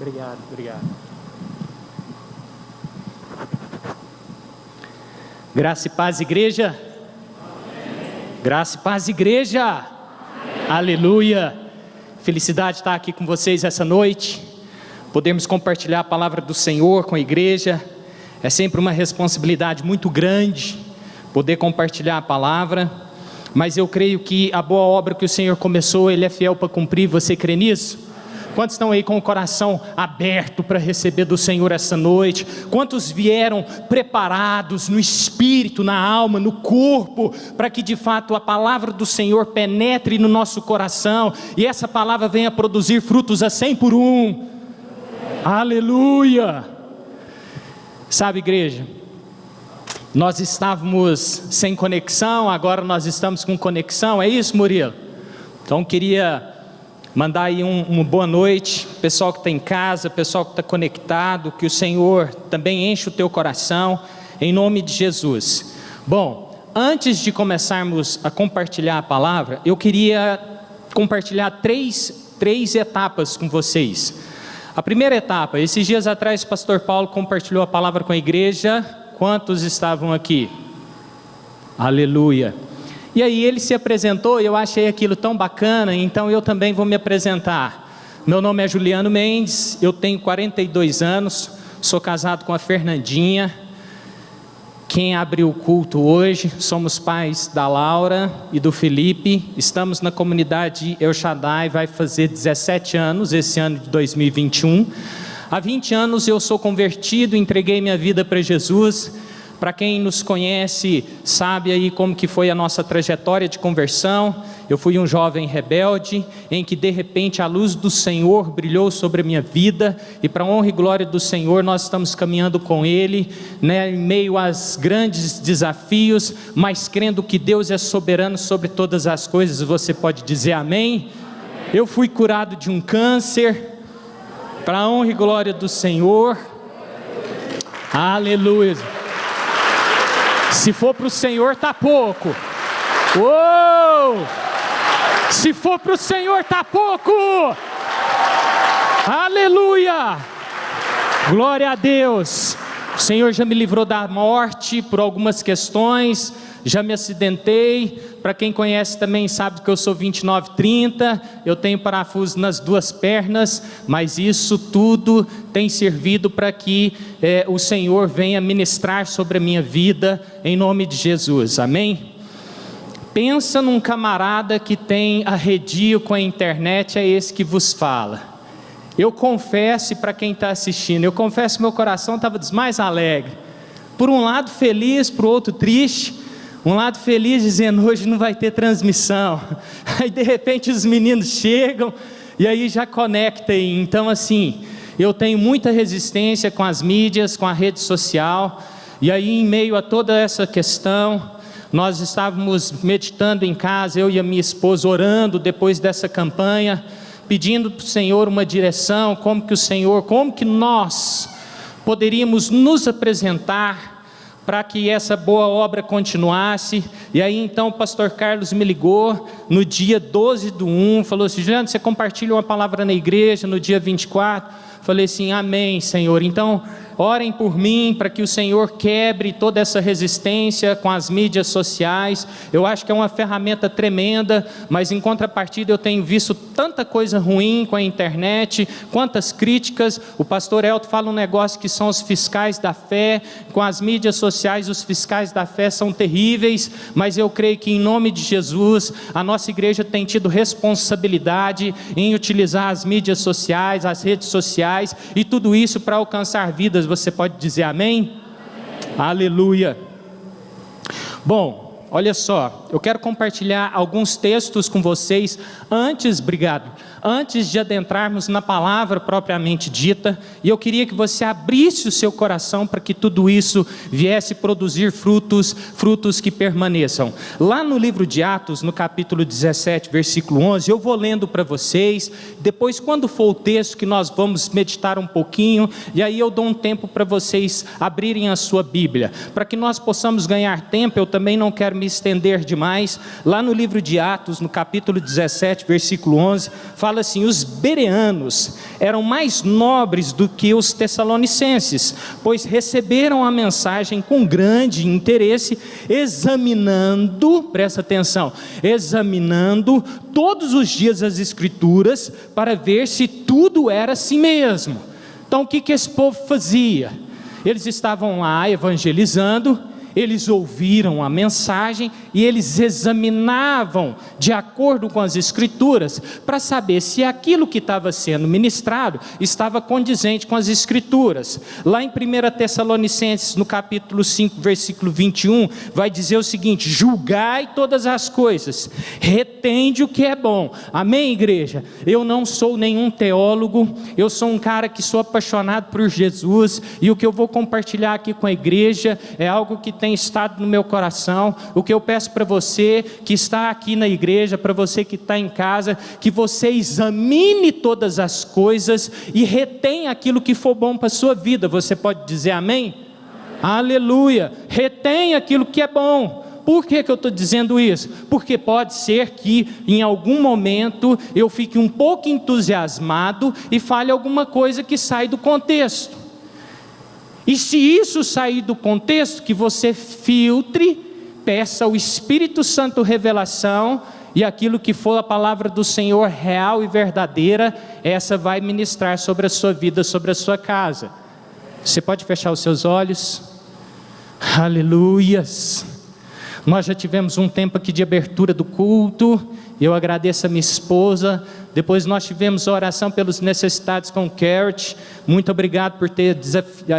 Obrigado, obrigado. Graça e paz, igreja. Amém. Graça e paz, igreja. Amém. Aleluia. Felicidade estar aqui com vocês essa noite. Podemos compartilhar a palavra do Senhor com a igreja. É sempre uma responsabilidade muito grande poder compartilhar a palavra. Mas eu creio que a boa obra que o Senhor começou, Ele é fiel para cumprir. Você crê nisso? Quantos estão aí com o coração aberto para receber do Senhor essa noite? Quantos vieram preparados no espírito, na alma, no corpo, para que de fato a palavra do Senhor penetre no nosso coração e essa palavra venha produzir frutos a 100 por 1? Aleluia! Sabe, igreja, nós estávamos sem conexão, agora nós estamos com conexão, é isso, Murilo? Então queria mandar aí uma boa noite, pessoal que está em casa, pessoal que está conectado, que o Senhor também enche o teu coração, em nome de Jesus. Bom, antes de começarmos a compartilhar a palavra, eu queria compartilhar três etapas com vocês. A primeira etapa, esses dias atrás o pastor Paulo compartilhou a palavra com a igreja. Quantos estavam aqui? Aleluia. E aí ele se apresentou e eu achei aquilo tão bacana, então eu também vou me apresentar. Meu nome é Juliano Mendes, eu tenho 42 anos, sou casado com a Fernandinha. Quem abriu o culto hoje, somos pais da Laura e do Felipe, estamos na comunidade El Shaddai, vai fazer 17 anos esse ano de 2021. Há 20 anos eu sou convertido, entreguei minha vida para Jesus. Para quem nos conhece, sabe aí como que foi a nossa trajetória de conversão. Eu fui um jovem rebelde, em que de repente a luz do Senhor brilhou sobre a minha vida, e para a honra e glória do Senhor, nós estamos caminhando com Ele, né, em meio aos grandes desafios, mas crendo que Deus é soberano sobre todas as coisas. Você pode dizer amém? Eu fui curado de um câncer, para a honra e glória do Senhor. Aleluia. Se for para o Senhor, está pouco. Uou! Se for para o Senhor, está pouco. Aleluia! Glória a Deus. O Senhor já me livrou da morte por algumas questões. Já me acidentei. Para quem conhece também sabe que eu sou 29-30. Eu tenho parafuso nas duas pernas. Mas isso tudo tem servido para que o Senhor venha ministrar sobre a minha vida, em nome de Jesus, amém? Pensa num camarada que tem arredio com a internet, é esse que vos fala. Eu confesso, para quem está assistindo, eu confesso que meu coração estava dos mais alegre. Por um lado feliz, por outro triste. Um lado feliz dizendo, hoje não vai ter transmissão. Aí de repente os meninos chegam e aí já conecta aí. Então assim, eu tenho muita resistência com as mídias, com a rede social. E aí em meio a toda essa questão, nós estávamos meditando em casa, eu e a minha esposa orando depois dessa campanha, pedindo para o Senhor uma direção, como que nós poderíamos nos apresentar para que essa boa obra continuasse. E aí então o pastor Carlos me ligou no dia 12/1, falou assim, Juliano, você compartilha uma palavra na igreja no dia 24? Falei assim, amém, Senhor. Então orem por mim, para que o Senhor quebre toda essa resistência com as mídias sociais. Eu acho que é uma ferramenta tremenda, mas em contrapartida eu tenho visto tanta coisa ruim com a internet, quantas críticas. O pastor Elton fala um negócio que são os fiscais da fé. Com as mídias sociais, os fiscais da fé são terríveis, mas eu creio que em nome de Jesus, a nossa igreja tem tido responsabilidade em utilizar as mídias sociais, as redes sociais, e tudo isso para alcançar vidas. Você pode dizer amém? Amém. Aleluia. Bom, olha só, eu quero compartilhar alguns textos com vocês antes de adentrarmos na palavra propriamente dita, e eu queria que você abrisse o seu coração para que tudo isso viesse produzir frutos que permaneçam. Lá no livro de Atos, no capítulo 17, versículo 11, eu vou lendo para vocês, depois quando for o texto que nós vamos meditar um pouquinho, e aí eu dou um tempo para vocês abrirem a sua Bíblia, para que nós possamos ganhar tempo. Eu também não quero me estender demais, mais, lá no livro de Atos, no capítulo 17, versículo 11, fala assim: os bereanos eram mais nobres do que os tessalonicenses, pois receberam a mensagem com grande interesse, examinando, presta atenção, examinando todos os dias as Escrituras, para ver se tudo era assim mesmo. Então o que esse povo fazia? Eles estavam lá evangelizando, eles ouviram a mensagem e eles examinavam de acordo com as Escrituras para saber se aquilo que estava sendo ministrado estava condizente com as Escrituras. Lá em 1 Tessalonicenses, no capítulo 5, versículo 21, vai dizer o seguinte: julgai todas as coisas, retende o que é bom. Amém, igreja? Eu não sou nenhum teólogo, eu sou um cara que sou apaixonado por Jesus, e o que eu vou compartilhar aqui com a igreja é algo que tem estado no meu coração. O que eu peço para você que está aqui na igreja, para você que está em casa, que você examine todas as coisas e retém aquilo que for bom para a sua vida. Você pode dizer amém? Aleluia! Retém aquilo que é bom. Por que eu estou dizendo isso? Porque pode ser que em algum momento eu fique um pouco entusiasmado e fale alguma coisa que sai do contexto. E se isso sair do contexto, que você filtre, peça ao Espírito Santo revelação, e aquilo que for a palavra do Senhor real e verdadeira, essa vai ministrar sobre a sua vida, sobre a sua casa. Você pode fechar os seus olhos? Aleluias! Nós já tivemos um tempo aqui de abertura do culto. Eu agradeço a minha esposa. Depois nós tivemos a oração pelos necessitados com o Carrot. Muito obrigado por ter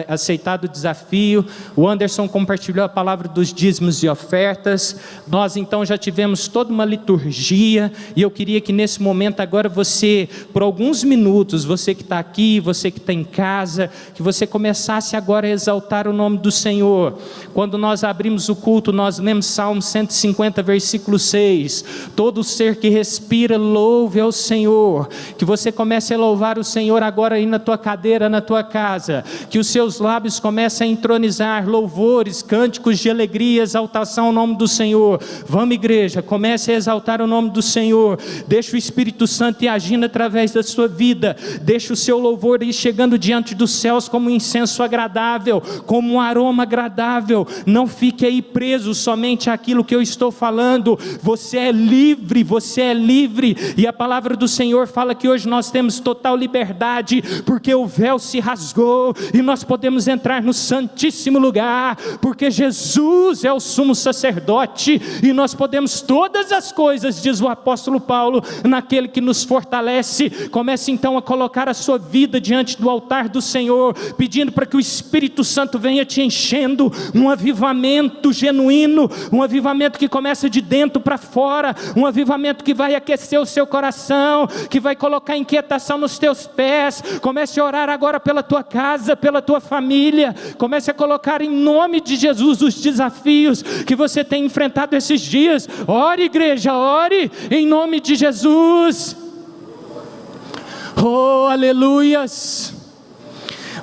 aceitado o desafio. O Anderson compartilhou a palavra dos dízimos e ofertas. Nós então já tivemos toda uma liturgia, e eu queria que nesse momento agora você, por alguns minutos, você que está aqui, você que está em casa, que você começasse agora a exaltar o nome do Senhor. Quando nós abrimos o culto, nós lemos Salmo 150, versículo 6. Todo ser que respira, louve ao Senhor. Que você comece a louvar o Senhor agora aí na tua cadeira, na tua casa. Que os seus lábios comecem a entronizar louvores, cânticos de alegria, exaltação ao nome do Senhor. Vamos, igreja, comece a exaltar o nome do Senhor. Deixa o Espírito Santo ir agindo através da sua vida. Deixa o seu louvor ir chegando diante dos céus como um incenso agradável, como um aroma agradável. Não fique aí preso somente àquilo que eu estou falando. Você é livre, você é livre. E a palavra do Senhor fala que hoje nós temos total liberdade, porque o véu se rasgou e nós podemos entrar no santíssimo lugar, porque Jesus é o sumo sacerdote, e nós podemos todas as coisas, diz o apóstolo Paulo, naquele que nos fortalece. Comece então a colocar a sua vida diante do altar do Senhor, pedindo para que o Espírito Santo venha te enchendo, um avivamento genuíno, um avivamento que começa de dentro para fora, um avivamento que vai aquecer o seu coração, que vai colocar inquietação nos teus pés. Comece a orar agora pela tua casa, pela tua família. Comece a colocar em nome de Jesus os desafios que você tem enfrentado esses dias. Ore, igreja, ore em nome de Jesus. Oh, aleluias,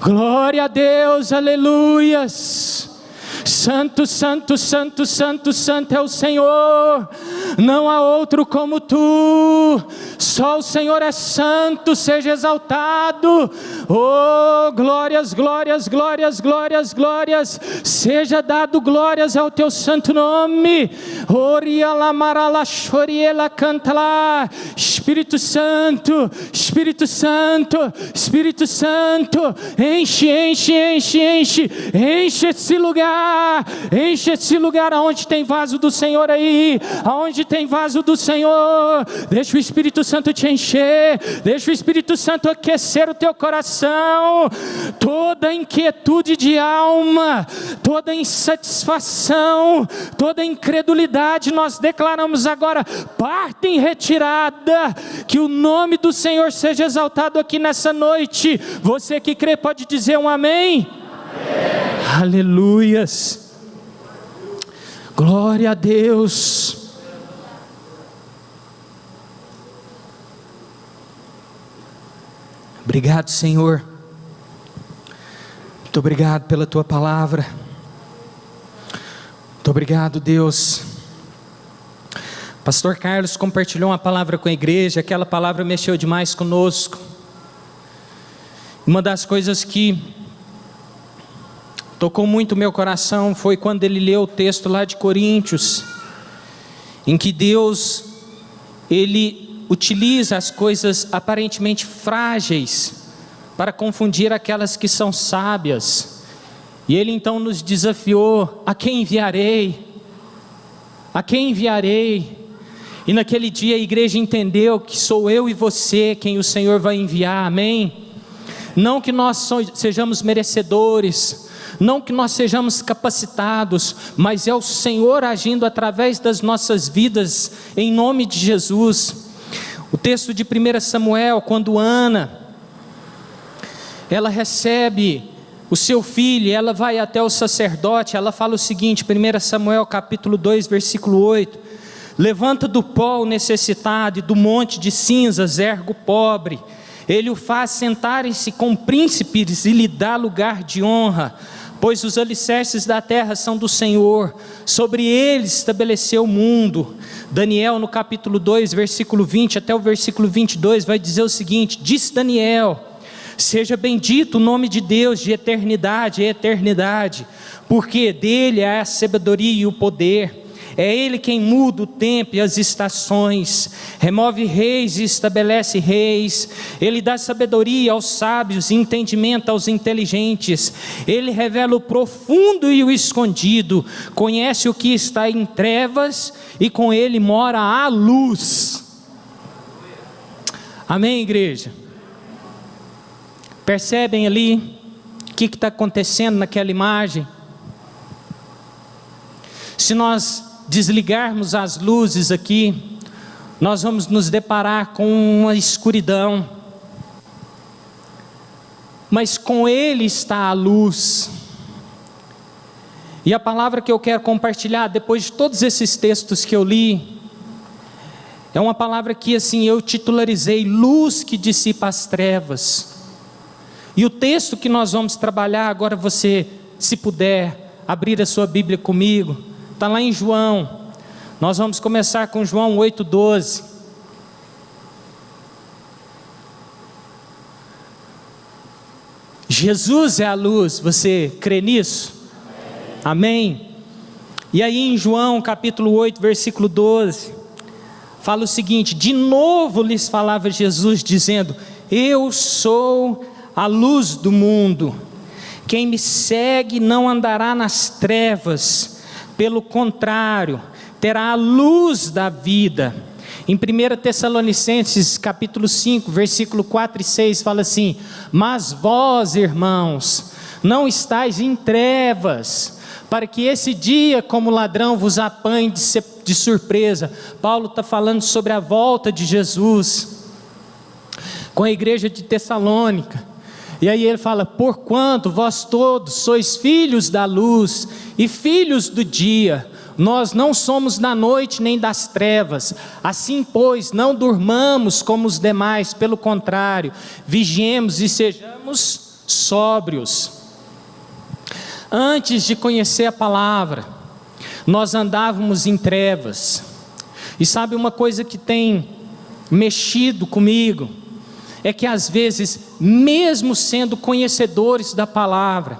glória a Deus, aleluias. Santo, santo, santo, santo, santo é o Senhor, não há outro como tu, só o Senhor é santo, seja exaltado. Oh, glórias, glórias, glórias, glórias, glórias, seja dado glórias ao teu santo nome. Espírito Santo, Espírito Santo, Espírito Santo, enche, enche, enche, enche, enche esse lugar, enche esse lugar aonde tem vaso do Senhor aí, aonde tem vaso do Senhor. Deixa o Espírito Santo te encher, deixa o Espírito Santo aquecer o teu coração. Toda inquietude de alma, toda insatisfação, toda incredulidade, nós declaramos agora, parte em retirada. Que o nome do Senhor seja exaltado aqui nessa noite. Você que crê pode dizer um amém? Amém. Aleluias, glória a Deus. Obrigado, Senhor, muito obrigado pela tua palavra, muito obrigado, Deus, Pastor Carlos compartilhou uma palavra com a igreja, aquela palavra mexeu demais conosco. Uma das coisas que tocou muito o meu coração foi quando ele leu o texto lá de Coríntios, em que Deus, Ele utiliza as coisas aparentemente frágeis para confundir aquelas que são sábias. E Ele então nos desafiou: a quem enviarei? A quem enviarei? E naquele dia a igreja entendeu que sou eu e você quem o Senhor vai enviar, amém? Não que nós sejamos merecedores, não que nós sejamos capacitados, mas é o Senhor agindo através das nossas vidas, em nome de Jesus. O texto de 1 Samuel, quando Ana, ela recebe o seu filho, ela vai até o sacerdote, ela fala o seguinte, 1 Samuel capítulo 2, versículo 8, levanta do pó o necessitado e do monte de cinzas ergue o pobre, ele o faz sentarem-se com príncipes e lhe dá lugar de honra, pois os alicerces da terra são do Senhor, sobre eles estabeleceu o mundo. Daniel no capítulo 2, versículo 20 até o versículo 22 vai dizer o seguinte, disse Daniel: seja bendito o nome de Deus de eternidade a eternidade, porque dele é a sabedoria e o poder. É Ele quem muda o tempo e as estações, remove reis e estabelece reis. Ele dá sabedoria aos sábios e entendimento aos inteligentes. Ele revela o profundo e o escondido, conhece o que está em trevas e com Ele mora a luz. Amém, igreja? Percebem ali o que está acontecendo naquela imagem? Se nós desligarmos as luzes aqui, nós vamos nos deparar com uma escuridão, mas com Ele está a luz. E a palavra que eu quero compartilhar, depois de todos esses textos que eu li, é uma palavra que assim eu titularizei, luz que dissipa as trevas. E o texto que nós vamos trabalhar, agora você, se puder, abrir a sua Bíblia comigo, está lá em João, nós vamos começar com João 8,12. Jesus é a luz, você crê nisso? Amém? E aí em João capítulo 8, versículo 12, fala o seguinte, de novo lhes falava Jesus dizendo, eu sou a luz do mundo, quem me segue não andará nas trevas, pelo contrário, terá a luz da vida. Em 1 Tessalonicenses capítulo 5, versículo 4 e 6 fala assim, mas vós irmãos, não estáis em trevas, para que esse dia como ladrão vos apanhe de surpresa. Paulo está falando sobre a volta de Jesus, com a igreja de Tessalônica, e aí ele fala, porquanto vós todos sois filhos da luz e filhos do dia, nós não somos da noite nem das trevas, assim pois não durmamos como os demais, pelo contrário, vigiemos e sejamos sóbrios. Antes de conhecer a palavra, nós andávamos em trevas, e sabe uma coisa que tem mexido comigo, é que às vezes, mesmo sendo conhecedores da palavra,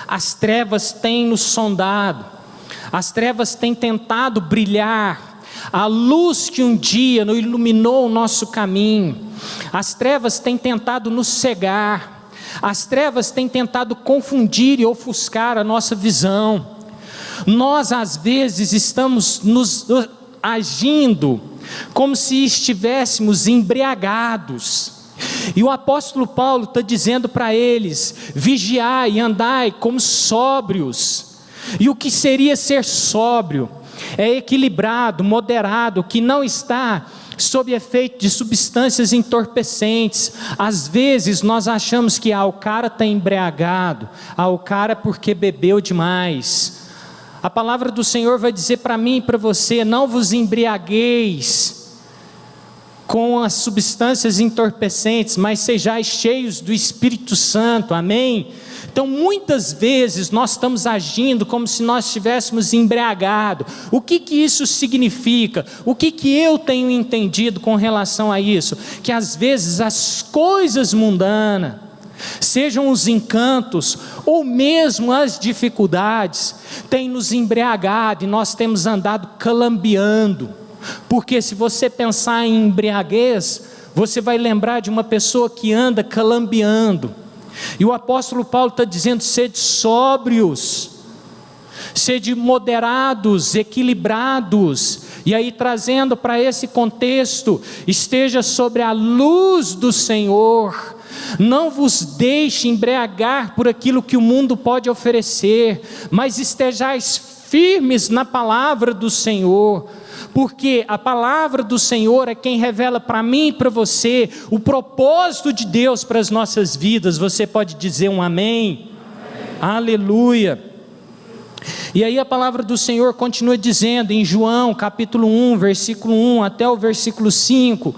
as trevas têm nos sondado, as trevas têm tentado brilhar, a luz que um dia iluminou o nosso caminho, as trevas têm tentado nos cegar, as trevas têm tentado confundir e ofuscar a nossa visão. Nós às vezes estamos agindo como se estivéssemos embriagados, e o apóstolo Paulo está dizendo para eles, vigiai e andai como sóbrios. E o que seria ser sóbrio? É equilibrado, moderado, que não está sob efeito de substâncias entorpecentes. Às vezes nós achamos que o cara está embriagado, o cara porque bebeu demais. A palavra do Senhor vai dizer para mim e para você, não vos embriagueis com as substâncias entorpecentes, mas sejais cheios do Espírito Santo, amém? Então muitas vezes nós estamos agindo como se nós estivéssemos embriagados. O que isso significa? O que eu tenho entendido com relação a isso? Que às vezes as coisas mundanas, sejam os encantos ou mesmo as dificuldades, têm nos embriagado e nós temos andado calambeando. Porque se você pensar em embriaguez, você vai lembrar de uma pessoa que anda calambeando. E o apóstolo Paulo está dizendo: sede sóbrios, sede moderados, equilibrados. E aí trazendo para esse contexto: esteja sobre a luz do Senhor. Não vos deixe embriagar por aquilo que o mundo pode oferecer, mas estejais firmes na palavra do Senhor, porque a palavra do Senhor é quem revela para mim e para você o propósito de Deus para as nossas vidas. Você pode dizer um amém? Amém. Aleluia. E aí a palavra do Senhor continua dizendo em João capítulo 1, versículo 1 até o versículo 5: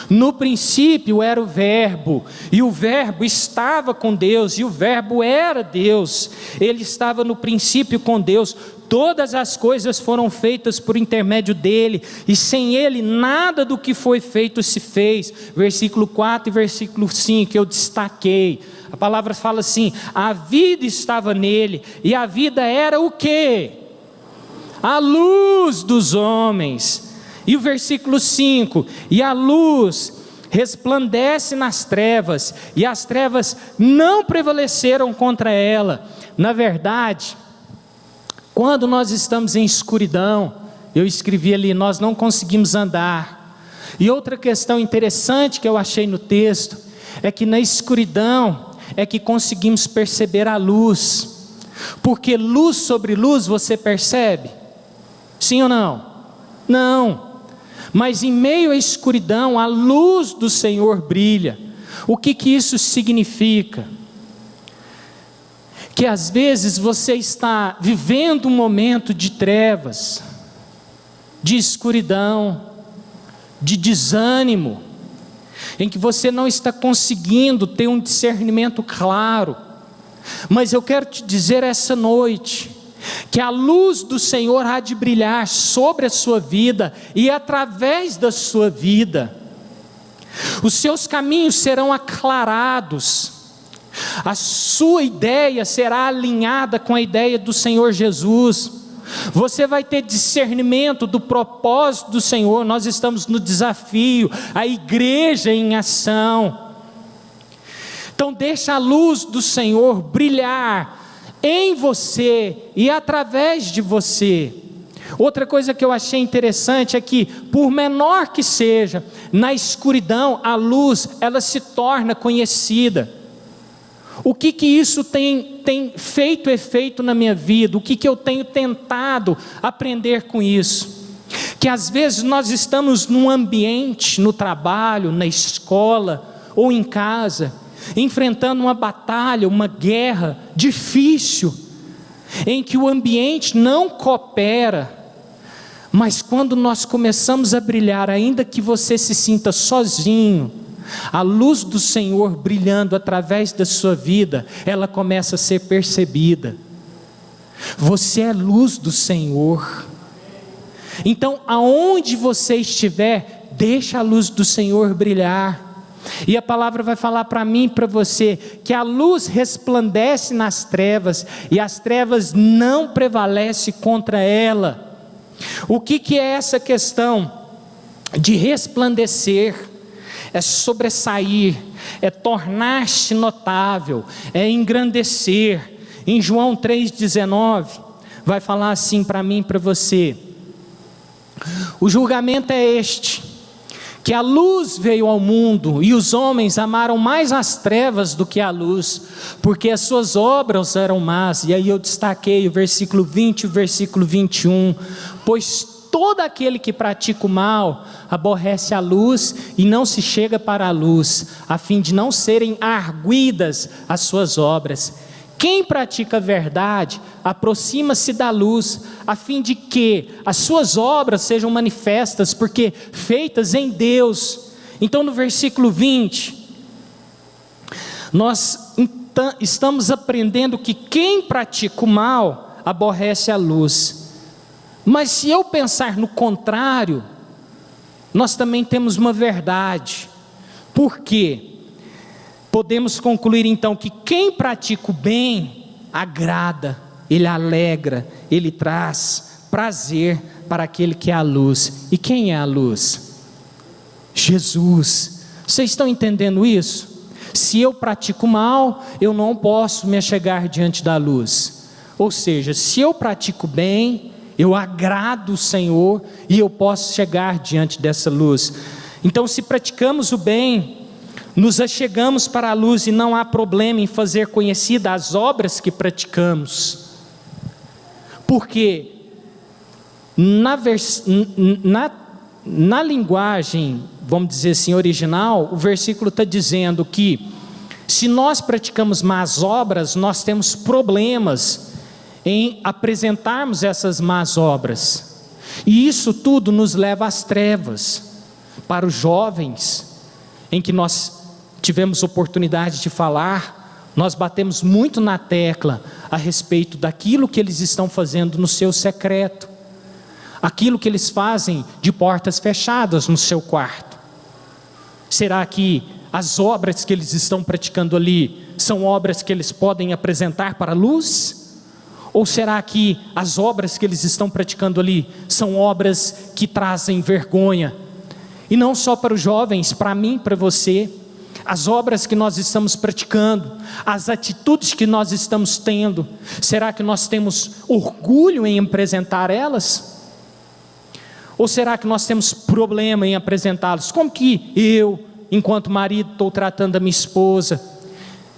no princípio era o verbo, e o verbo estava com Deus, e o verbo era Deus. Ele estava no princípio com Deus. Todas as coisas foram feitas por intermédio dele, e sem ele nada do que foi feito se fez. Versículo 4 e versículo 5 eu destaquei. A palavra fala assim: a vida estava nele, e a vida era o quê? A luz dos homens. E o versículo 5: e a luz resplandece nas trevas, e as trevas não prevaleceram contra ela. Na verdade, quando nós estamos em escuridão, eu escrevi ali, nós não conseguimos andar. E outra questão interessante que eu achei no texto, é que na escuridão é que conseguimos perceber a luz. Porque luz sobre luz você percebe? Sim ou não? Não. Mas em meio à escuridão, a luz do Senhor brilha. O que isso significa? Que às vezes você está vivendo um momento de trevas, de escuridão, de desânimo, em que você não está conseguindo ter um discernimento claro. Mas eu quero te dizer essa noite, que a luz do Senhor há de brilhar sobre a sua vida e através da sua vida. Os seus caminhos serão aclarados, a sua ideia será alinhada com a ideia do Senhor Jesus. Você vai ter discernimento do propósito do Senhor. Nós estamos no desafio, a igreja em ação. Então deixa a luz do Senhor brilhar em você e através de você. Outra coisa que eu achei interessante é que, por menor que seja, na escuridão a luz ela se torna conhecida. O que isso tem feito efeito na minha vida? O que eu tenho tentado aprender com isso? Que às vezes nós estamos num ambiente, no trabalho, na escola ou em casa, enfrentando uma batalha, uma guerra difícil, em que o ambiente não coopera. Mas quando nós começamos a brilhar, ainda que você se sinta sozinho, a luz do Senhor brilhando através da sua vida, ela começa a ser percebida. Você é luz do Senhor. Então aonde você estiver, deixa a luz do Senhor brilhar. E a palavra vai falar para mim e para você, que a luz resplandece nas trevas, e as trevas não prevalecem contra ela. O que é essa questão de resplandecer? É sobressair, é tornar-se notável, é engrandecer. Em João 3,19, vai falar assim para mim e para você: o julgamento é este, que a luz veio ao mundo, e os homens amaram mais as trevas do que a luz, porque as suas obras eram más. E aí eu destaquei o versículo 20 e o versículo 21, pois todo aquele que pratica o mal aborrece a luz e não se chega para a luz, a fim de não serem arguidas as suas obras. Quem pratica a verdade aproxima-se da luz, a fim de que as suas obras sejam manifestas, porque feitas em Deus. Então no versículo 20, nós estamos aprendendo que quem pratica o mal aborrece a luz. Mas se eu pensar no contrário, nós também temos uma verdade. Por quê? Podemos concluir então que quem pratica o bem agrada, ele alegra, ele traz prazer para aquele que é a luz. E quem é a luz? Jesus. Vocês estão entendendo isso? Se eu pratico mal, eu não posso me achegar diante da luz. Ou seja, se eu pratico bem, eu agrado o Senhor e eu posso chegar diante dessa luz. Então, se praticamos o bem, nos achegamos para a luz e não há problema em fazer conhecidas as obras que praticamos. Porque na linguagem, vamos dizer assim, original, o versículo está dizendo que se nós praticamos más obras, nós temos problemas em apresentarmos essas más obras. E isso tudo nos leva às trevas. Para os jovens, em que nós tivemos oportunidade de falar, nós batemos muito na tecla a respeito daquilo que eles estão fazendo no seu secreto, aquilo que eles fazem de portas fechadas no seu quarto. Será que as obras que eles estão praticando ali são obras que eles podem apresentar para a luz? Ou será que as obras que eles estão praticando ali são obras que trazem vergonha? E não só para os jovens, para mim, para você, as obras que nós estamos praticando, as atitudes que nós estamos tendo, será que nós temos orgulho em apresentar elas? Ou será que nós temos problema em apresentá-las? Como que eu, enquanto marido, estou tratando a minha esposa?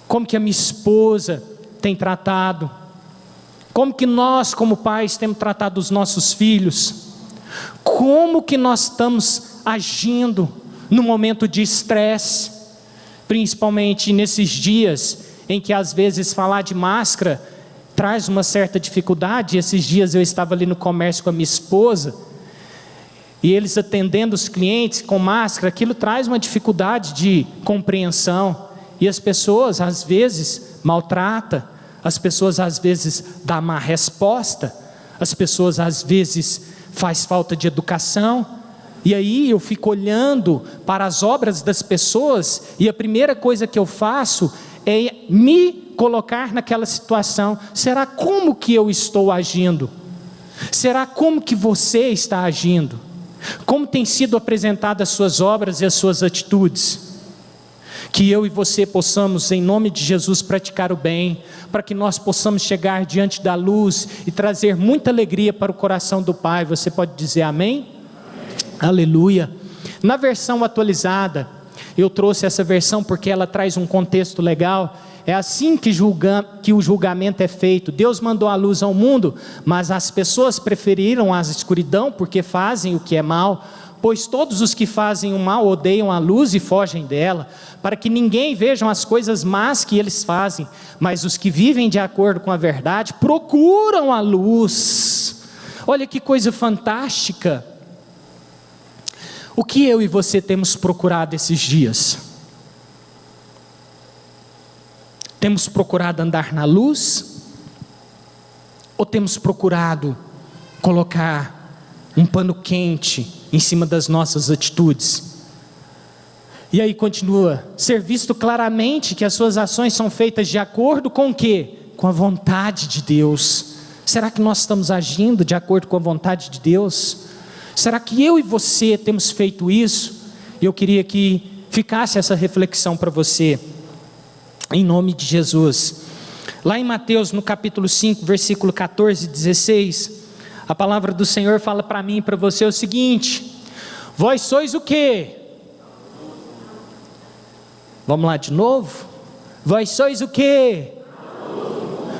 Como que a minha esposa tem tratado? Como que nós, como pais, temos tratado os nossos filhos? Como que nós estamos agindo no momento de estresse? Principalmente nesses dias em que às vezes falar de máscara traz uma certa dificuldade. Esses dias eu estava ali no comércio com a minha esposa, e eles atendendo os clientes com máscara, aquilo traz uma dificuldade de compreensão, e as pessoas às vezes maltratam, as pessoas às vezes dão má resposta, as pessoas às vezes faz falta de educação. E aí eu fico olhando para as obras das pessoas, e a primeira coisa que eu faço é me colocar naquela situação. Será como que eu estou agindo? Será como que você está agindo? Como tem sido apresentadas as suas obras e as suas atitudes? Que eu e você possamos, em nome de Jesus, praticar o bem, para que nós possamos chegar diante da luz e trazer muita alegria para o coração do Pai. Você pode dizer amém? Aleluia. Na versão atualizada, eu trouxe essa versão porque ela traz um contexto legal. É assim que o julgamento é feito. Deus mandou a luz ao mundo, mas as pessoas preferiram a escuridão porque fazem o que é mal. Pois todos os que fazem o mal odeiam a luz e fogem dela, para que ninguém veja as coisas más que eles fazem. Mas os que vivem de acordo com a verdade procuram a luz. Olha que coisa fantástica. O que eu e você temos procurado esses dias? Temos procurado andar na luz? Ou temos procurado colocar um pano quente em cima das nossas atitudes? E aí continua: ser visto claramente que as suas ações são feitas de acordo com o quê? Com a vontade de Deus. Será que nós estamos agindo de acordo com a vontade de Deus? Será que eu e você temos feito isso? E eu queria que ficasse essa reflexão para você, em nome de Jesus. Lá em Mateus, no capítulo 5, versículo 14 e 16, a palavra do Senhor fala para mim e para você o seguinte: vós sois o quê? Vamos lá de novo? Vós sois o quê?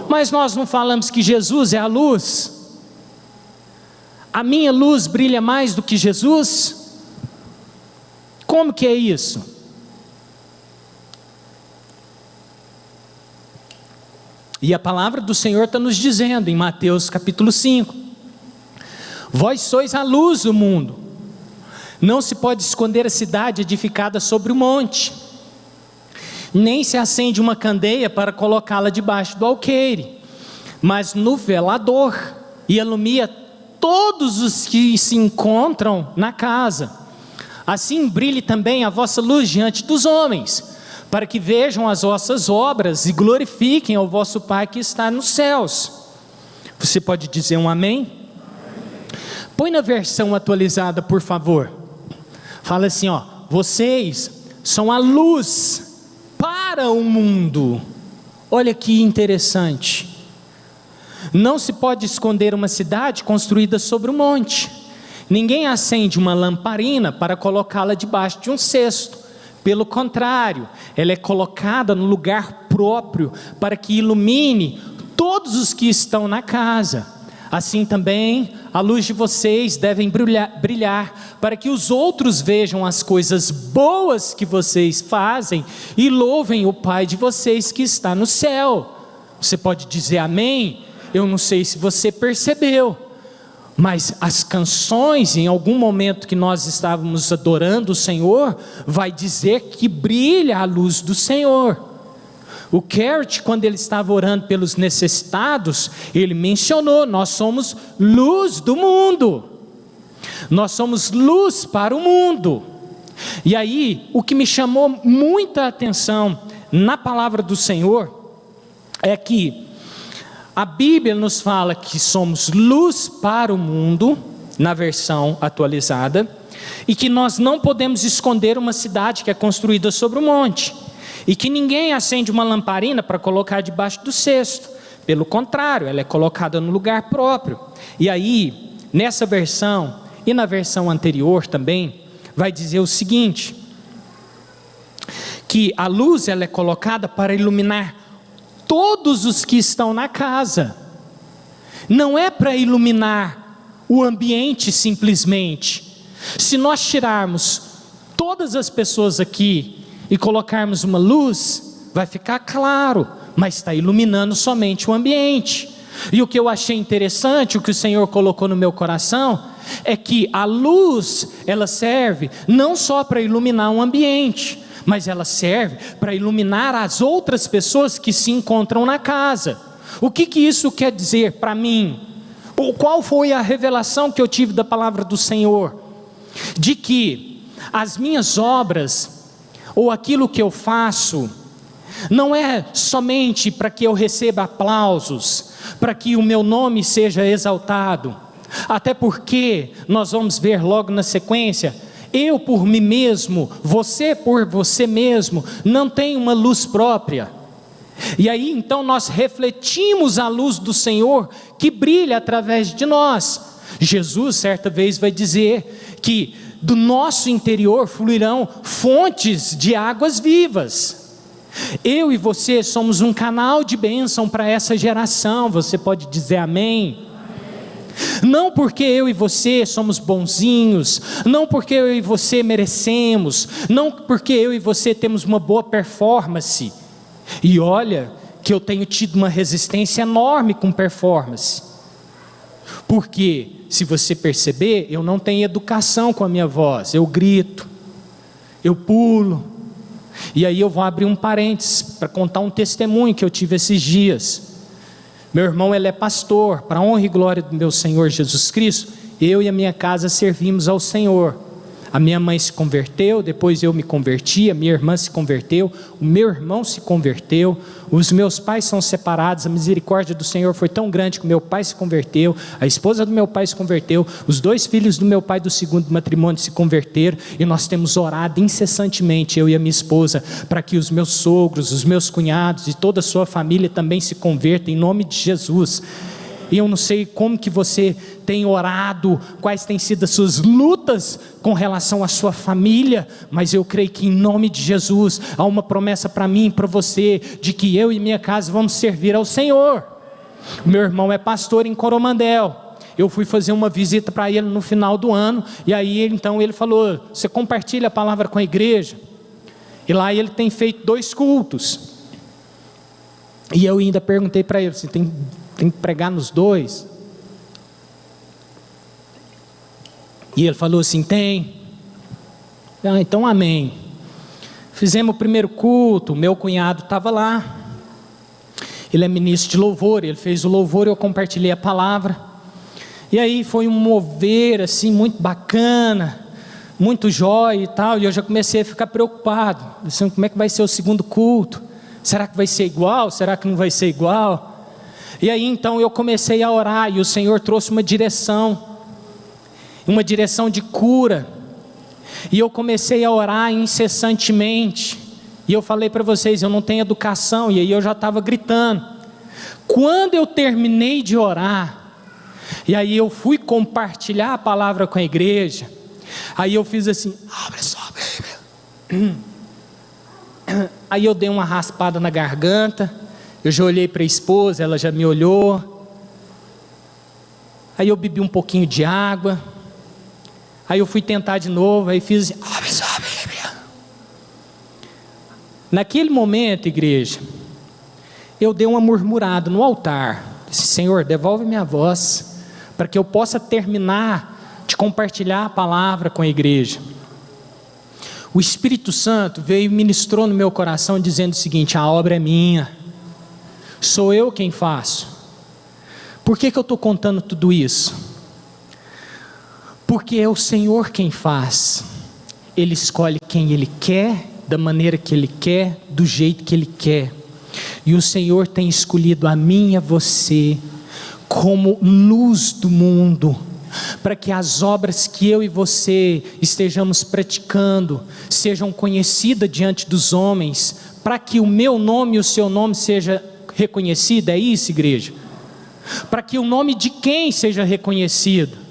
Mas nós não falamos que Jesus é a luz? A minha luz brilha mais do que Jesus? Como que é isso? E a palavra do Senhor está nos dizendo em Mateus capítulo 5: vós sois a luz do mundo. Não se pode esconder a cidade edificada sobre o monte, nem se acende uma candeia para colocá-la debaixo do alqueire, mas no velador, e alumia todos os que se encontram na casa. Assim brilhe também a vossa luz diante dos homens, para que vejam as vossas obras e glorifiquem ao vosso Pai que está nos céus. Você pode dizer um amém? Põe na versão atualizada, por favor. Fala assim, vocês são a luz para o mundo. Olha que interessante. Não se pode esconder uma cidade construída sobre um monte. Ninguém acende uma lamparina para colocá-la debaixo de um cesto. Pelo contrário, ela é colocada no lugar próprio para que ilumine todos os que estão na casa. Assim também, a luz de vocês deve brilhar para que os outros vejam as coisas boas que vocês fazem e louvem o Pai de vocês que está no céu. Você pode dizer amém? Eu não sei se você percebeu, mas as canções, em algum momento que nós estávamos adorando o Senhor, vai dizer que brilha a luz do Senhor. O Kert, quando ele estava orando pelos necessitados, ele mencionou: nós somos luz do mundo, nós somos luz para o mundo. E aí, o que me chamou muita atenção na palavra do Senhor é que a Bíblia nos fala que somos luz para o mundo, na versão atualizada, e que nós não podemos esconder uma cidade que é construída sobre um monte, e que ninguém acende uma lamparina para colocar debaixo do cesto. Pelo contrário, ela é colocada no lugar próprio. E aí, nessa versão e na versão anterior também, vai dizer o seguinte: que a luz ela é colocada para iluminar todos os que estão na casa. Não é para iluminar o ambiente simplesmente. Se nós tirarmos todas as pessoas aqui e colocarmos uma luz, vai ficar claro, mas está iluminando somente o ambiente. E o que eu achei interessante, o que o Senhor colocou no meu coração, é que a luz, ela serve não só para iluminar um ambiente, mas ela serve para iluminar as outras pessoas que se encontram na casa. O que isso quer dizer para mim? Qual foi a revelação que eu tive da palavra do Senhor? De que as minhas obras, ou aquilo que eu faço, não é somente para que eu receba aplausos, para que o meu nome seja exaltado. Até porque, nós vamos ver logo na sequência, eu por mim mesmo, você por você mesmo, não tem uma luz própria. E aí então nós refletimos a luz do Senhor que brilha através de nós. Jesus certa vez vai dizer que do nosso interior fluirão fontes de águas vivas. Eu e você somos um canal de bênção para essa geração. Você pode dizer amém? Não porque eu e você somos bonzinhos, não porque eu e você merecemos, não porque eu e você temos uma boa performance. E olha que eu tenho tido uma resistência enorme com performance, porque se você perceber, eu não tenho educação com a minha voz, eu grito, eu pulo. E aí eu vou abrir um parênteses para contar um testemunho que eu tive esses dias. Meu irmão, ele é pastor, para a honra e glória do meu Senhor Jesus Cristo. Eu e a minha casa servimos ao Senhor. A minha mãe se converteu, depois eu me converti, a minha irmã se converteu, o meu irmão se converteu, os meus pais são separados, a misericórdia do Senhor foi tão grande que o meu pai se converteu, a esposa do meu pai se converteu, os 2 filhos do meu pai do segundo matrimônio se converteram, e nós temos orado incessantemente, eu e a minha esposa, para que os meus sogros, os meus cunhados e toda a sua família também se convertam, em nome de Jesus. E eu não sei como que você tem orado, quais têm sido as suas lutas com relação à sua família, mas eu creio que em nome de Jesus, há uma promessa para mim e para você, de que eu e minha casa vamos servir ao Senhor. O meu irmão é pastor em Coromandel, eu fui fazer uma visita para ele no final do ano, e aí então ele falou, você compartilha a palavra com a igreja? E lá ele tem feito 2 cultos, e eu ainda perguntei para ele, você tem que pregar nos 2? E ele falou assim, tem. Ah, então amém. Fizemos o primeiro culto, meu cunhado estava lá. Ele é ministro de louvor, ele fez o louvor e eu compartilhei a palavra. E aí foi um mover assim muito bacana, muito jóia e tal. E eu já comecei a ficar preocupado, pensando como é que vai ser o segundo culto. Será que vai ser igual? Será que não vai ser igual? E aí então eu comecei a orar e o Senhor trouxe uma direção de cura. E eu comecei a orar incessantemente. E eu falei para vocês, eu não tenho educação. E aí eu já estava gritando. Quando eu terminei de orar, e aí eu fui compartilhar a palavra com a igreja, aí eu fiz assim, abre sua Bíblia. Aí eu dei uma raspada na garganta. Eu já olhei para a esposa, ela já me olhou. Aí eu bebi um pouquinho de água. Aí eu fui tentar de novo, aí fiz assim, abre sua Bíblia. Naquele momento, igreja, eu dei uma murmurada no altar. Disse, Senhor, devolve minha voz, para que eu possa terminar de compartilhar a palavra com a igreja. O Espírito Santo veio e ministrou no meu coração, dizendo o seguinte, a obra é minha, sou eu quem faço. Por que eu estou contando tudo isso? Porque é o Senhor quem faz. Ele escolhe quem Ele quer, da maneira que Ele quer, do jeito que Ele quer. E o Senhor tem escolhido a mim e a você como luz do mundo, para que as obras que eu e você estejamos praticando sejam conhecidas diante dos homens, para que o meu nome e o seu nome seja reconhecido. É isso, igreja? Para que o nome de quem seja reconhecido?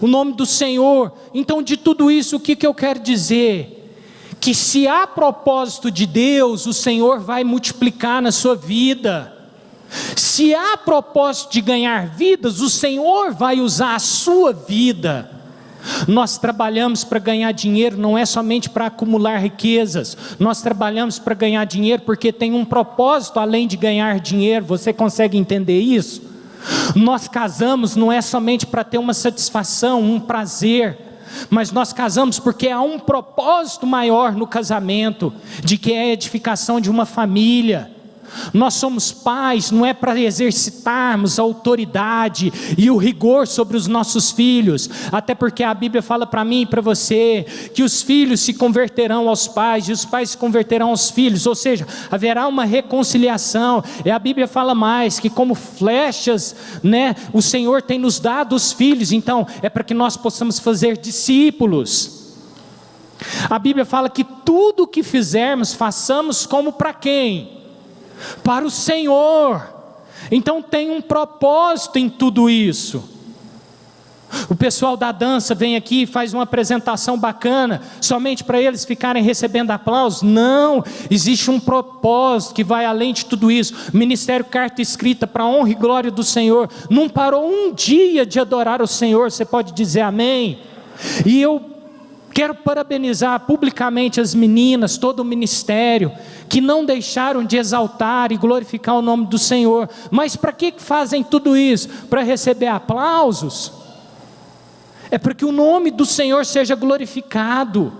O nome do Senhor. Então, de tudo isso, o que eu quero dizer? Que se há propósito de Deus, o Senhor vai multiplicar na sua vida. Se há propósito de ganhar vidas, o Senhor vai usar a sua vida. Nós trabalhamos para ganhar dinheiro, não é somente para acumular riquezas. Nós trabalhamos para ganhar dinheiro porque tem um propósito além de ganhar dinheiro. Você consegue entender isso? Nós casamos não é somente para ter uma satisfação, um prazer, mas nós casamos porque há um propósito maior no casamento, de que é a edificação de uma família. Nós somos pais, não é para exercitarmos a autoridade e o rigor sobre os nossos filhos, até porque a Bíblia fala para mim e para você, que os filhos se converterão aos pais, e os pais se converterão aos filhos, ou seja, haverá uma reconciliação. E a Bíblia fala mais, que como flechas, né, o Senhor tem nos dado os filhos, então é para que nós possamos fazer discípulos. A Bíblia fala que tudo o que fizermos, façamos como para quem? Para o Senhor. Então tem um propósito em tudo isso. O pessoal da dança vem aqui e faz uma apresentação bacana, somente para eles ficarem recebendo aplausos? Não, existe um propósito que vai além de tudo isso. Ministério Carta Escrita, para a honra e glória do Senhor, não parou um dia de adorar o Senhor. Você pode dizer amém? E eu quero parabenizar publicamente as meninas, todo o ministério, que não deixaram de exaltar e glorificar o nome do Senhor. Mas para que fazem tudo isso? Para receber aplausos? É para que o nome do Senhor seja glorificado.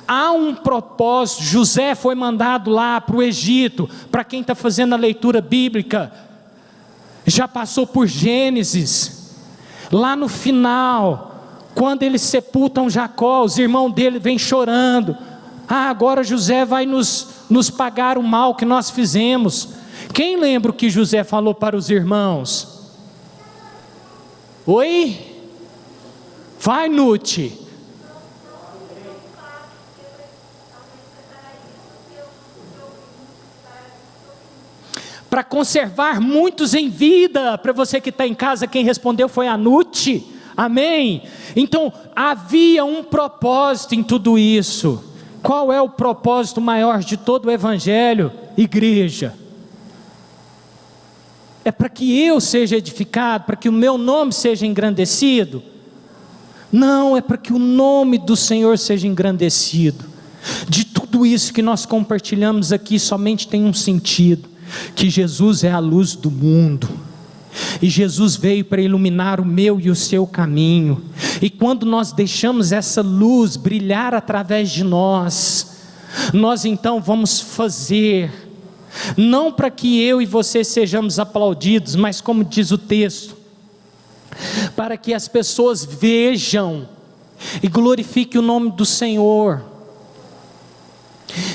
Há um propósito. José foi mandado lá para o Egito. Para quem está fazendo a leitura bíblica, já passou por Gênesis. Lá no final, quando eles sepultam Jacó, os irmãos dele vêm chorando. Agora José vai nos pagar o mal que nós fizemos. Quem lembra o que José falou para os irmãos? Oi? Vai, Nute. Para conservar muitos em vida. Para você que está em casa, quem respondeu foi a Nute. Amém? Então havia um propósito em tudo isso. Qual é o propósito maior de todo o Evangelho? Igreja. É para que eu seja edificado, para que o meu nome seja engrandecido? Não, é para que o nome do Senhor seja engrandecido. De tudo isso que nós compartilhamos aqui, somente tem um sentido: que Jesus é a luz do mundo. E Jesus veio para iluminar o meu e o seu caminho. E quando nós deixamos essa luz brilhar através de nós, nós então vamos fazer, não para que eu e você sejamos aplaudidos, mas como diz o texto, para que as pessoas vejam e glorifiquem o nome do Senhor.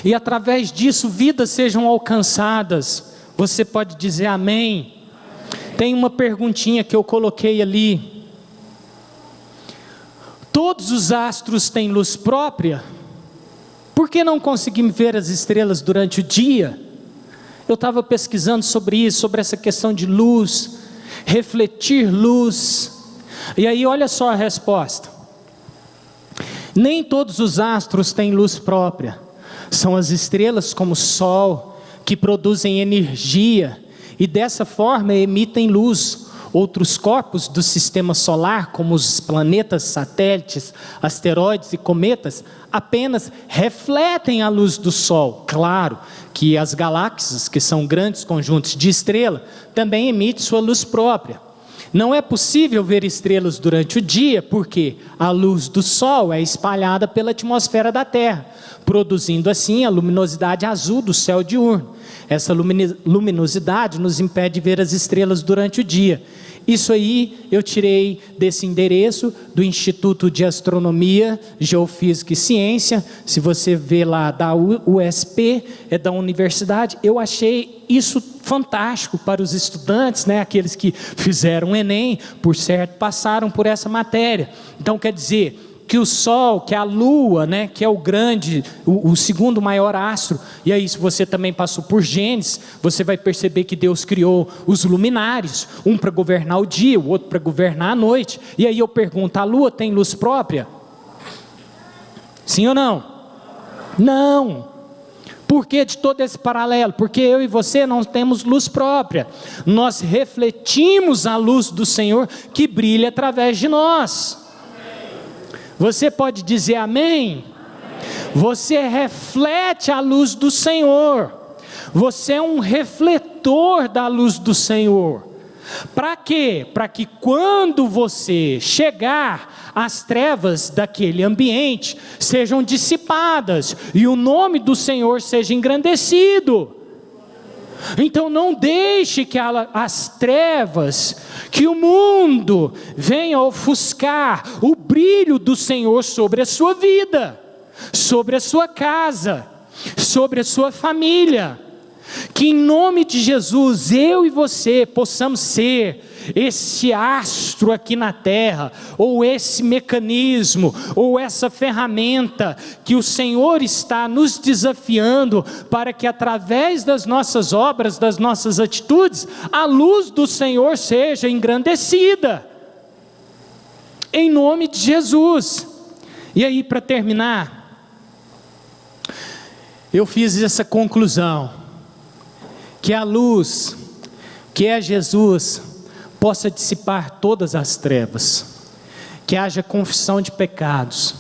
E através disso vidas sejam alcançadas. Você pode dizer amém? Tem uma perguntinha que eu coloquei ali. Todos os astros têm luz própria? Por que não conseguimos ver as estrelas durante o dia? Eu estava pesquisando sobre isso, sobre essa questão de luz, refletir luz. E aí olha só a resposta. Nem todos os astros têm luz própria. São as estrelas como o Sol, que produzem energia e dessa forma emitem luz. Outros corpos do sistema solar, como os planetas, satélites, asteroides e cometas, apenas refletem a luz do Sol. Claro que as galáxias, que são grandes conjuntos de estrelas, também emitem sua luz própria. Não é possível ver estrelas durante o dia, porque a luz do Sol é espalhada pela atmosfera da Terra, produzindo assim a luminosidade azul do céu diurno. Essa luminosidade nos impede de ver as estrelas durante o dia. Isso aí eu tirei desse endereço do Instituto de Astronomia, Geofísica e Ciência. Se você vê lá da USP, é da universidade. Eu achei isso fantástico para os estudantes, né? Aqueles que fizeram o Enem, por certo, passaram por essa matéria. Então quer dizer que o Sol, que a Lua, né, que é o grande, o segundo maior astro, e aí se você também passou por Gênesis, você vai perceber que Deus criou os luminares, um para governar o dia, o outro para governar a noite. E aí eu pergunto, a Lua tem luz própria? Sim ou não? Não. Por que de todo esse paralelo? Porque eu e você não temos luz própria. Nós refletimos a luz do Senhor que brilha através de nós. Você pode dizer amém? Você reflete a luz do Senhor. Você é um refletor da luz do Senhor. Para quê? Para que quando você chegar, as trevas daquele ambiente sejam dissipadas e o nome do Senhor seja engrandecido. Então não deixe que as trevas, que o mundo venha ofuscar o brilho do Senhor sobre a sua vida, sobre a sua casa, sobre a sua família. Que em nome de Jesus, eu e você possamos ser esse astro aqui na terra, ou esse mecanismo, ou essa ferramenta que o Senhor está nos desafiando, para que através das nossas obras, das nossas atitudes, a luz do Senhor seja engrandecida, em nome de Jesus. E aí, para terminar, eu fiz essa conclusão, que a luz, que é Jesus, possa dissipar todas as trevas, que haja confissão de pecados.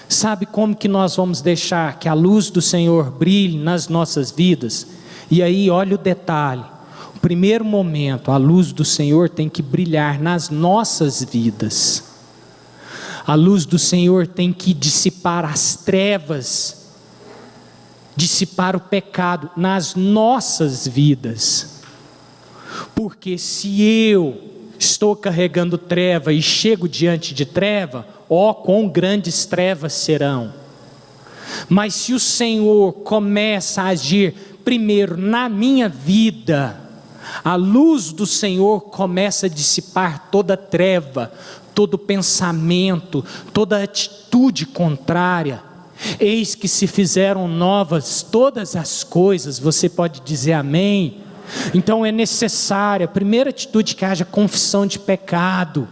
Sabe como que nós vamos deixar que a luz do Senhor brilhe nas nossas vidas? E aí olha o detalhe, o primeiro momento, a luz do Senhor tem que brilhar nas nossas vidas. A luz do Senhor tem que dissipar as trevas, dissipar o pecado nas nossas vidas. Porque se eu estou carregando treva e chego diante de treva, quão grandes trevas serão. Mas se o Senhor começa a agir primeiro na minha vida, a luz do Senhor começa a dissipar toda treva, todo pensamento, toda atitude contrária. Eis que se fizeram novas todas as coisas. Você pode dizer amém? Então é necessária, a primeira atitude, que haja confissão de pecado,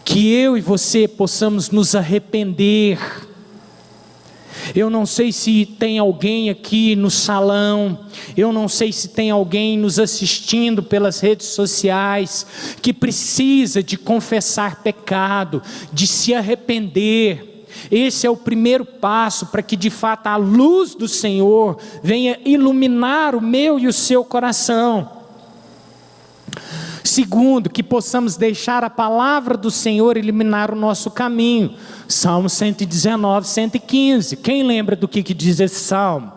que eu e você possamos nos arrepender. Eu não sei se tem alguém aqui no salão, eu não sei se tem alguém nos assistindo pelas redes sociais, que precisa de confessar pecado, de se arrepender. Esse é o primeiro passo para que de fato a luz do Senhor venha iluminar o meu e o seu coração. Segundo, que possamos deixar a palavra do Senhor iluminar o nosso caminho. Salmo 119, 115. Quem lembra do que diz esse salmo?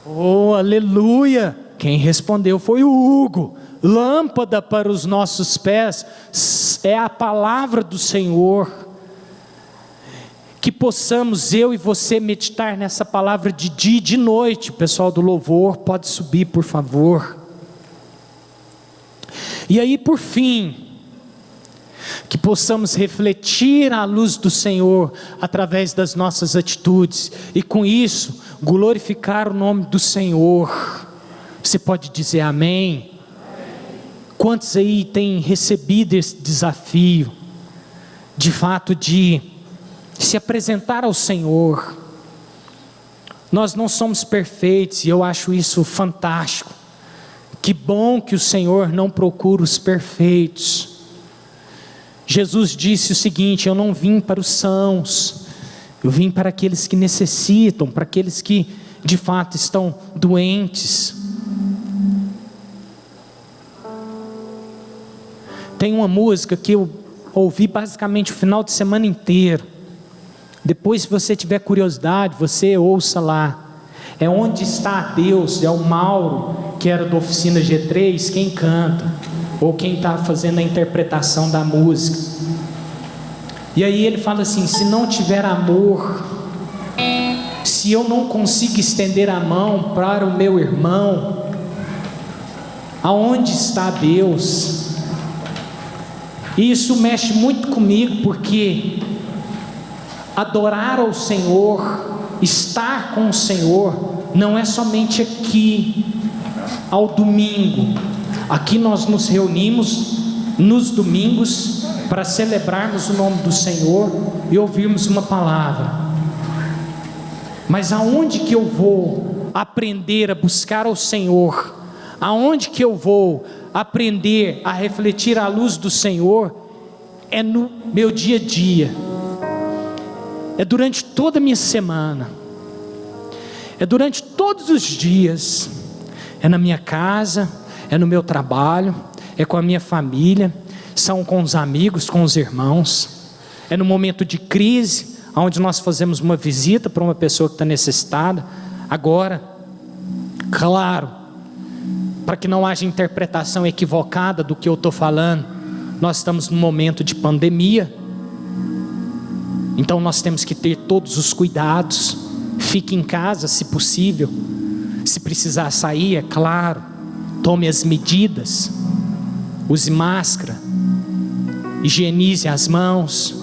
Oh, aleluia! Quem respondeu foi o Hugo. Lâmpada para os nossos pés é a palavra do Senhor. Que possamos, eu e você, meditar nessa palavra de dia e de noite. O pessoal do louvor pode subir, por favor. E aí, por fim, que possamos refletir a luz do Senhor através das nossas atitudes, e com isso, glorificar o nome do Senhor. Você pode dizer amém? Quantos aí têm recebido esse desafio, de fato, de se apresentar ao Senhor? Nós não somos perfeitos, e eu acho isso fantástico. Que bom que o Senhor não procura os perfeitos. Jesus disse o seguinte: eu não vim para os sãos, eu vim para aqueles que necessitam, para aqueles que de fato estão doentes. Tem uma música que eu ouvi basicamente o final de semana inteiro. Depois, se você tiver curiosidade, você ouça lá. É Onde Está Deus, é o Mauro, que era da oficina G3, quem canta, ou quem está fazendo a interpretação da música. E aí ele fala assim: se não tiver amor, se eu não consigo estender a mão para o meu irmão, aonde está Deus? E isso mexe muito comigo, porque adorar ao Senhor, estar com o Senhor, não é somente aqui, ao domingo. Aqui nós nos reunimos nos domingos para celebrarmos o nome do Senhor e ouvirmos uma palavra. Mas aonde que eu vou aprender a buscar ao Senhor? Aonde que eu vou aprender a refletir a luz do Senhor? É no meu dia a dia, é durante toda a minha semana, é durante todos os dias, é na minha casa, é no meu trabalho, é com a minha família, são com os amigos, com os irmãos, é no momento de crise, onde nós fazemos uma visita para uma pessoa que está necessitada. Agora, claro, para que não haja interpretação equivocada do que eu estou falando, nós estamos num momento de pandemia, então nós temos que ter todos os cuidados. Fique em casa se possível, se precisar sair, é claro, tome as medidas, use máscara, higienize as mãos.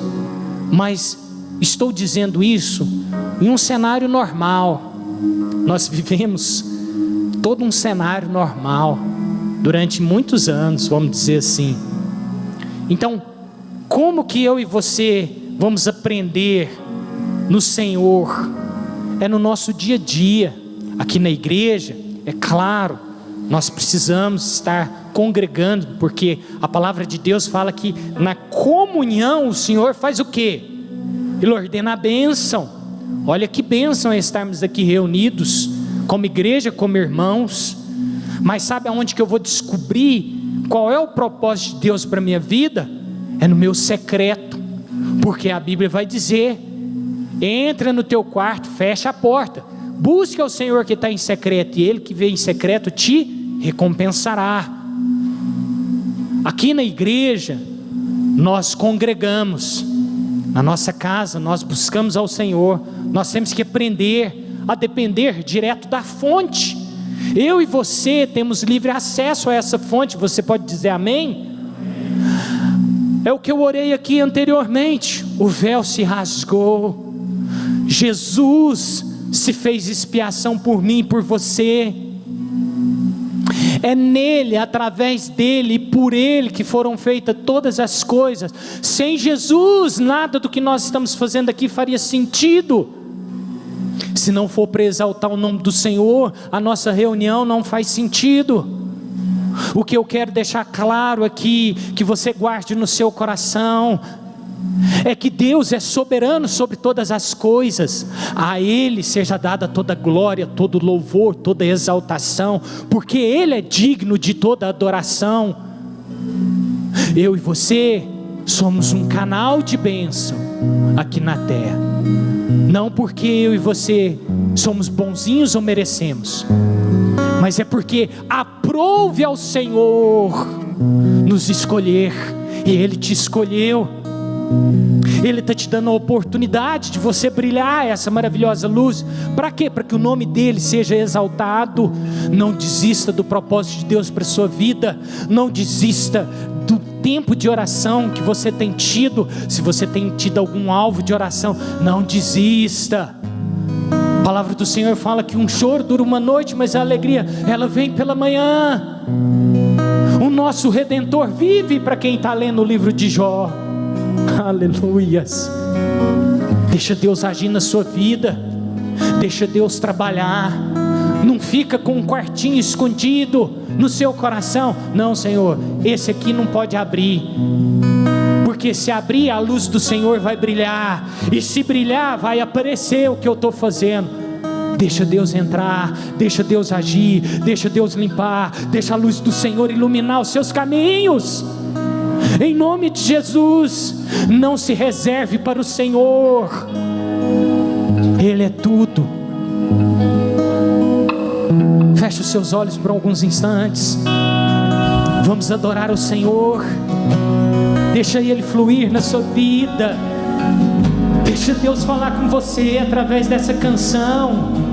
Mas estou dizendo isso em um cenário normal. Nós vivemos todo um cenário normal durante muitos anos, vamos dizer assim. Então, como que eu e você vamos aprender no Senhor? É no nosso dia a dia, aqui na igreja. É claro, nós precisamos estar congregando, porque a palavra de Deus fala que na comunhão o Senhor faz o quê? Ele ordena a bênção. Olha que bênção é estarmos aqui reunidos como igreja, como irmãos. Mas sabe aonde que eu vou descobrir qual é o propósito de Deus para a minha vida? É no meu secreto, porque a Bíblia vai dizer: entra no teu quarto, fecha a porta, busca o Senhor que está em secreto, e Ele que vê em secreto te recompensará. Aqui na igreja nós congregamos, na nossa casa nós buscamos ao Senhor. Nós temos que aprender a depender direto da fonte. Eu e você temos livre acesso a essa fonte. Você pode dizer amém? É o que eu orei aqui anteriormente. O véu se rasgou, Jesus se fez expiação por mim e por você. É nele, através dele e por ele que foram feitas todas as coisas. Sem Jesus, nada do que nós estamos fazendo aqui faria sentido. Se não for para exaltar o nome do Senhor, a nossa reunião não faz sentido. O que eu quero deixar claro aqui, que você guarde no seu coração, é que Deus é soberano sobre todas as coisas. A Ele seja dada toda glória, todo louvor, toda exaltação, porque Ele é digno de toda adoração. Eu e você somos um canal de bênção aqui na terra, não porque eu e você somos bonzinhos ou merecemos, mas é porque aprouve ao Senhor nos escolher, e Ele te escolheu. Ele está te dando a oportunidade de você brilhar essa maravilhosa luz. Para quê? Para que o nome dele seja exaltado. Não desista do propósito de Deus para a sua vida. Não desista do tempo de oração que você tem tido. Se você tem tido algum alvo de oração, não desista. A palavra do Senhor fala que um choro dura uma noite, mas a alegria, ela vem pela manhã. O nosso Redentor vive, para quem está lendo o livro de Jó. Aleluias. Deixa Deus agir na sua vida, deixa Deus trabalhar. Não fica com um quartinho escondido no seu coração. Não, Senhor, esse aqui não pode abrir, porque se abrir, a luz do Senhor vai brilhar, e se brilhar, vai aparecer o que eu estou fazendo. Deixa Deus entrar, deixa Deus agir, deixa Deus limpar, deixa a luz do Senhor iluminar os seus caminhos. Em nome de Jesus, não se reserve para o Senhor, Ele é tudo. Feche os seus olhos por alguns instantes. Vamos adorar o Senhor. Deixa Ele fluir na sua vida. Deixa Deus falar com você através dessa canção.